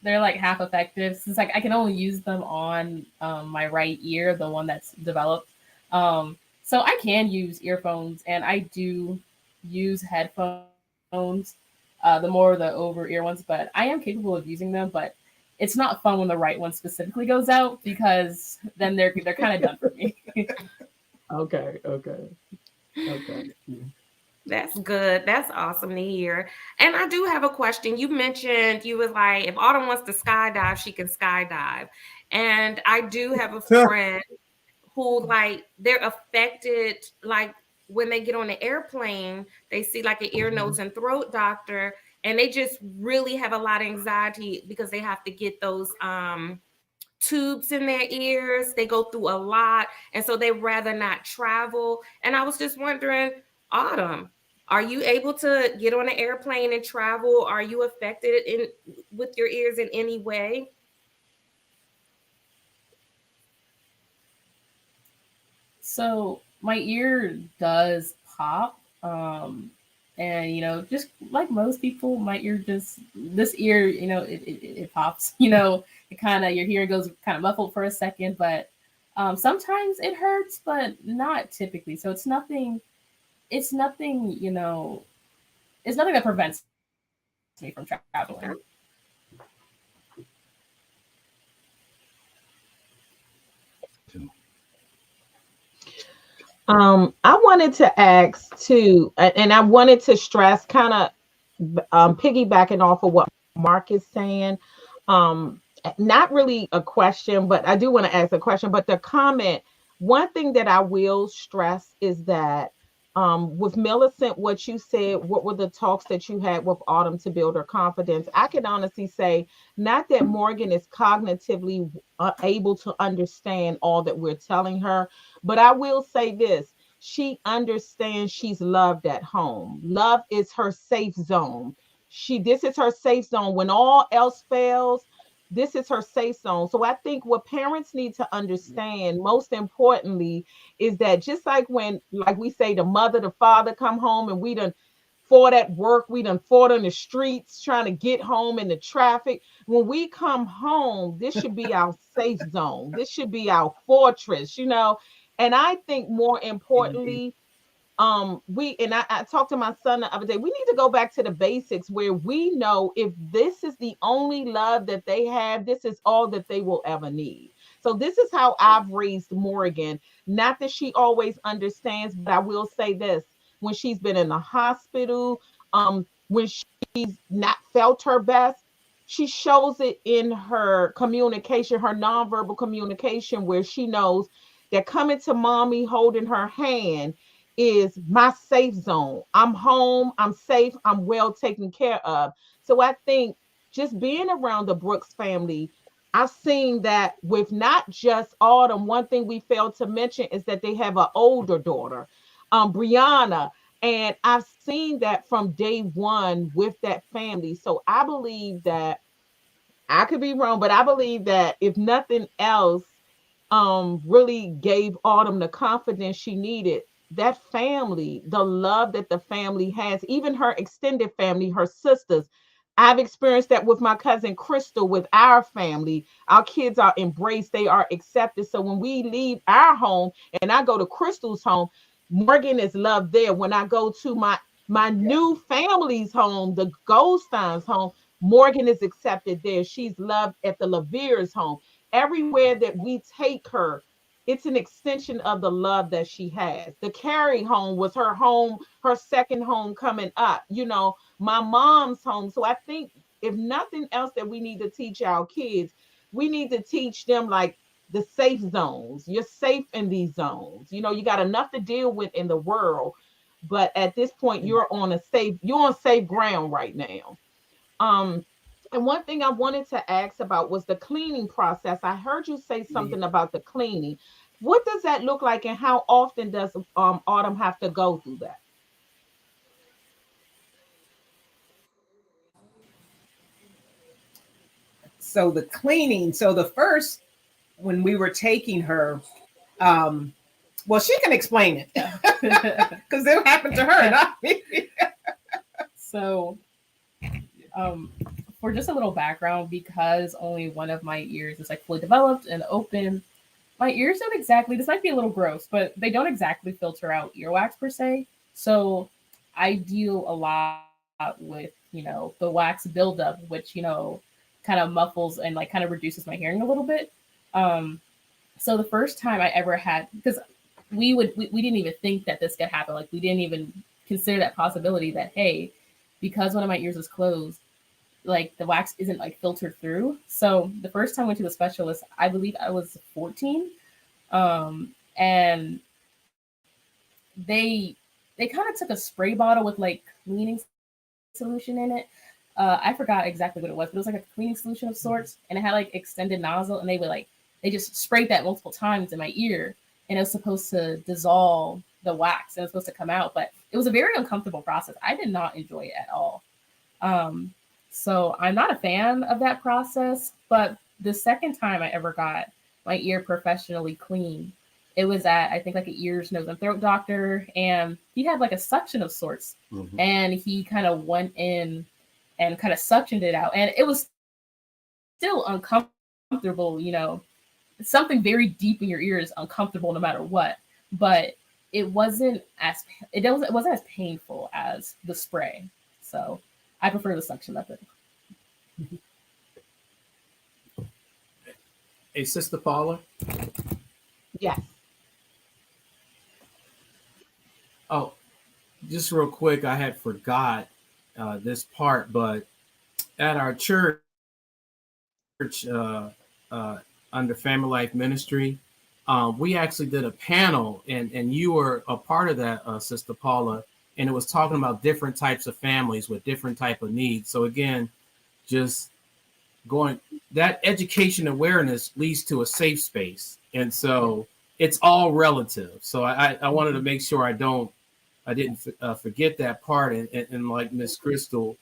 they're like half effective since like I can only use them on my right ear, the one that's developed. So I can use earphones, and I do use headphones, the more the over ear ones, but I am capable of using them. But it's not fun when the right one specifically goes out because then they're kind of done for me. Okay. Okay. That's good. That's awesome to hear. And I do have a question. You mentioned you was like, if Autumn wants to skydive, she can skydive. And I do have a friend who like they're affected, like when they get on the airplane, they see like an ear, nose, and throat doctor, and they just really have a lot of anxiety because they have to get those tubes in their ears. They go through a lot, and so they rather not travel. And I was just wondering, Autumn, are you able to get on an airplane and travel? Are you affected in with your ears in any way? So my ear does pop. And just like most people, my ear just this ear, it pops. It kind of your hearing goes kind of muffled for a second, but sometimes it hurts, but not typically. So it's nothing. It's nothing. It's nothing that prevents me from traveling. I wanted to ask too, and I wanted to stress kind of piggybacking off of what Mark is saying. Not really a question, but I do want to ask a question. But the comment, one thing that I will stress is that with Millicent, what you said, what were the talks that you had with Autumn to build her confidence? I can honestly say, not that Morgan is cognitively able to understand all that we're telling her, but I will say this: she understands she's loved at home. Love is her safe zone. This is her safe zone. When all else fails, this is her safe zone. So I think what parents need to understand, most importantly, is that just like when, like we say, the mother, the father come home and we done fought at work, we done fought on the streets trying to get home in the traffic. When we come home, this should be our safe zone. This should be our fortress, you know. And I think more Indeed. importantly, I talked to my son the other day. We need to go back to the basics where we know if this is the only love that they have, this is all that they will ever need. So this is how I've raised Morgan. Not that she always understands, but I will say this: when she's been in the hospital, when she's not felt her best, she shows it in her communication, her nonverbal communication, where she knows that coming to mommy, holding her hand, is my safe zone. I'm home, I'm safe, I'm well taken care of. So I think just being around the Brooks family, I've seen that with not just Autumn. One thing we failed to mention is that they have an older daughter, Brianna. And I've seen that from day one with that family. So I believe that, I could be wrong, but I believe that if nothing else, really gave Autumn the confidence she needed. That family, the love that the family has, even her extended family, her sisters. I've experienced that with my cousin Crystal, with our family. Our kids are embraced, they are accepted. So when we leave our home and I go to Crystal's home, Morgan is loved there. When I go to my new family's home, the Goldstein's home, Morgan is accepted there. She's loved at the Lavere's home. Everywhere that we take her, it's an extension of the love that she has. The Carrie home was her home, her second home coming up, you know, my mom's home. So I think if nothing else that we need to teach our kids, we need to teach them like the safe zones. You're safe in these zones. You know, you got enough to deal with in the world, but at this point you're on safe ground right now. Um, and one thing I wanted to ask about was the cleaning process. I heard you say Indeed. something about the cleaning. What does that look like, and how often does Autumn have to go through that? So the cleaning, so the first, when we were taking her, um, well, she can explain it because it happened to her, not me. So, um, for just a little background, because only one of my ears is like fully developed and open, my ears don't exactly, this might be a little gross, but they don't exactly filter out earwax per se. So I deal a lot with, the wax buildup, which, kind of muffles and like kind of reduces my hearing a little bit. Um, so the first time I ever had, because we didn't even think that this could happen. Like we didn't even consider that possibility that, hey, because one of my ears is closed, like the wax isn't like filtered through. So the first time I went to the specialist, I believe I was 14. And they kind of took a spray bottle with like cleaning solution in it. I forgot exactly what it was, but it was like a cleaning solution of sorts, and it had like extended nozzle, and they just sprayed that multiple times in my ear, and it was supposed to dissolve the wax, and it was supposed to come out, but it was a very uncomfortable process. I did not enjoy it at all. Um, so I'm not a fan of that process, but the second time I ever got my ear professionally cleaned, it was at, I think, like an ears, nose, and throat doctor, and he had like a suction of sorts, and he kind of went in and kind of suctioned it out, and it was still uncomfortable. Something very deep in your ear is uncomfortable no matter what, but it wasn't as painful as the spray. So I prefer the suction method. Hey, Sister Paula, Yes. Oh, just real quick, I had forgot this part, but at our church, uh, under Family Life Ministry, we actually did a panel, and you were a part of that, Sister Paula, and it was talking about different types of families with different type of needs. So again, just going that education awareness leads to a safe space, and so it's all relative. So I wanted to make sure I didn't forget that part, and like Miss Crystal,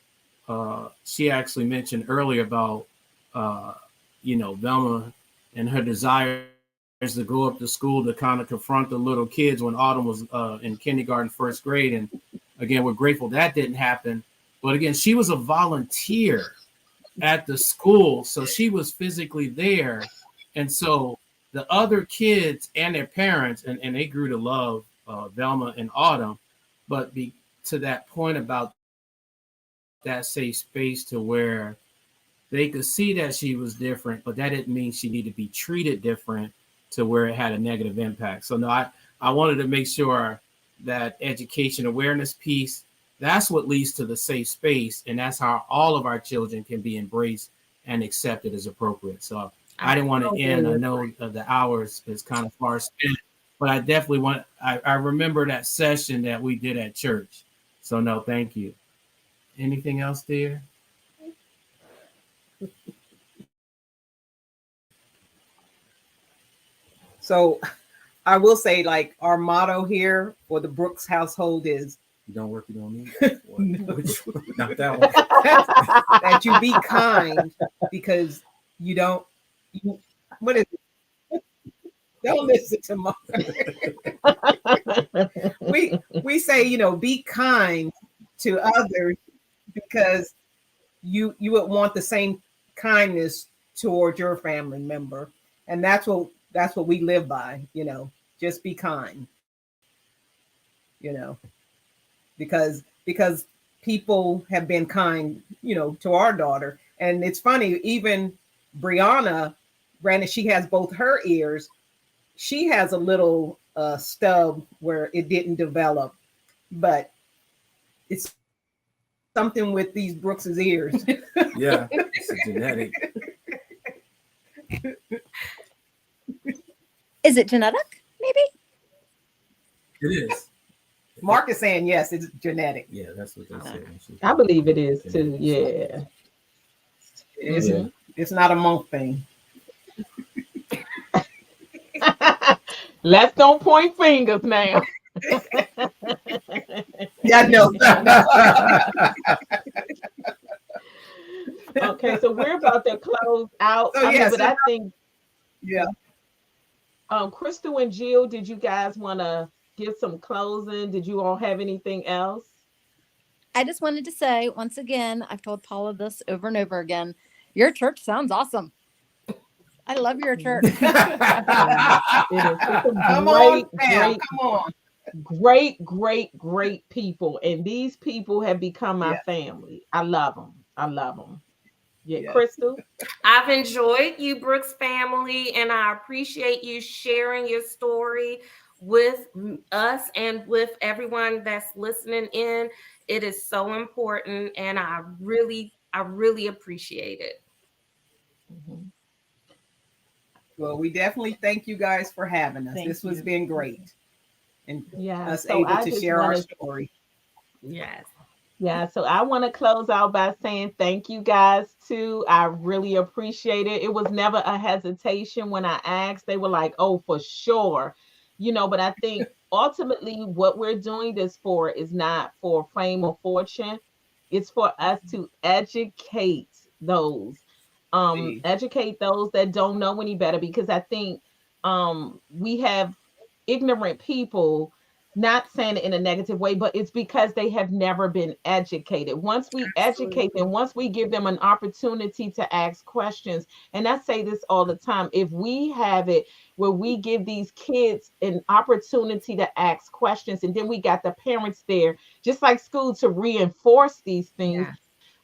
she actually mentioned earlier about uh, Velma and her desires to go up to school to kind of confront the little kids when Autumn was in kindergarten, first grade, and again we're grateful that didn't happen. But again, she was a volunteer at the school, so she was physically there, and so the other kids and their parents, and they grew to love Velma and Autumn, but to that point about that safe space to where they could see that she was different, but that didn't mean she needed to be treated different to where it had a negative impact. So no, I wanted to make sure that education awareness piece, that's what leads to the safe space, and that's how all of our children can be embraced and accepted as appropriate. So I didn't want to end. I know the hours is kind of far spent, but I definitely I remember that session that we did at church. So no, thank you. Anything else, dear? So I will say, like, our motto here for the Brooks household is You don't work, you don't need. No. Which, not that one. that you be kind because you don't. What is it? Don't listen to Mark. we say, be kind to others because you would want the same kindness toward your family member, and that's what we live by. Just be kind. You know, because people have been kind, to our daughter, and it's funny. Even Brianna, granted, she has both her ears. She has a little stub where it didn't develop, but it's something with these Brooks's ears. Yeah, it's a genetic. Is it genetic? Maybe. It is. Mark is saying yes, it's genetic. Yeah, that's what they said. I believe it is too. Yeah. It's not a monk thing. Let's don't point fingers now. Yeah, no. Okay, so we're about to close out. So, yes, but I think yeah. Crystal and Jill, did you guys want to give some closing? Did you all have anything else? I just wanted to say once again, I've told Paula this over and over again. Your church sounds awesome. I love your church. It is. It's Come on, Pam, come on. Great people, and these people have become my family. I love them. Yeah, Yes. Crystal. I've enjoyed you, Brooks family, and I appreciate you sharing your story with us and with everyone that's listening in. It is so important, and I really appreciate it. Well, we definitely thank you guys for having us. This has been great, and us so able I to just share our wanna- story. Yes. Yeah, so I want to close out by saying thank you guys too. I really appreciate it. It was never a hesitation when I asked. They were like, "Oh, for sure." But I think ultimately what we're doing this for is not for fame or fortune. It's for us to educate those that don't know any better, because I think we have ignorant people, not saying it in a negative way, but it's because they have never been educated. Once we educate them, once we give them an opportunity to ask questions, and I say this all the time, if we have it where we give these kids an opportunity to ask questions, and then we got the parents there, just like school, to reinforce these things,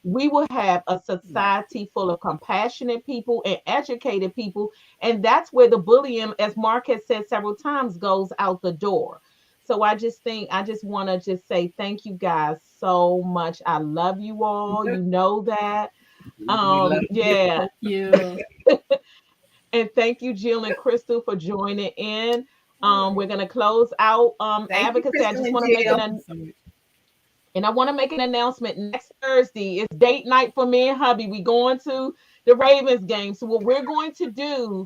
we will have a Right. society full of compassionate people and educated people. And that's where the bullying, as Mark has said several times, goes out the door. So I just think, I just want to just say thank you guys so much. I love you all. You know that. We love you. Yeah. Thank you. And thank you, Jill and Crystal, for joining in. Sure. We're gonna close out Thank you, advocacy. I Crystal just and want to make Jill. Thank you so much. and I want to make an announcement. Next Thursday is date night for me and hubby. We going to the Ravens game. So what we're going to do,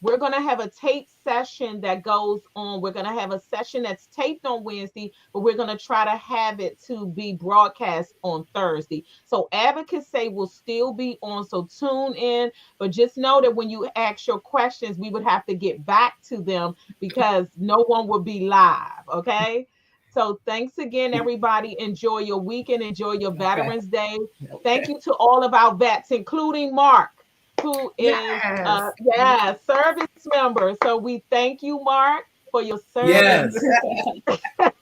we're going to have a tape session that goes on. We're going to have a session that's taped on Wednesday, but we're going to try to have it to be broadcast on Thursday. So advocacy will still be on. So tune in, but just know that when you ask your questions, we would have to get back to them because no one will be live. Okay. So thanks again, everybody. Enjoy your weekend. Enjoy your Okay. Veterans Day. Thank Okay. you to all of our vets, including Mark, who is Yes. yeah, service member. So we thank you, Mark, for your service. Yes.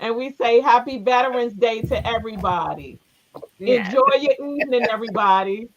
And we say happy Veterans Day to everybody. Yes. Enjoy your evening, everybody.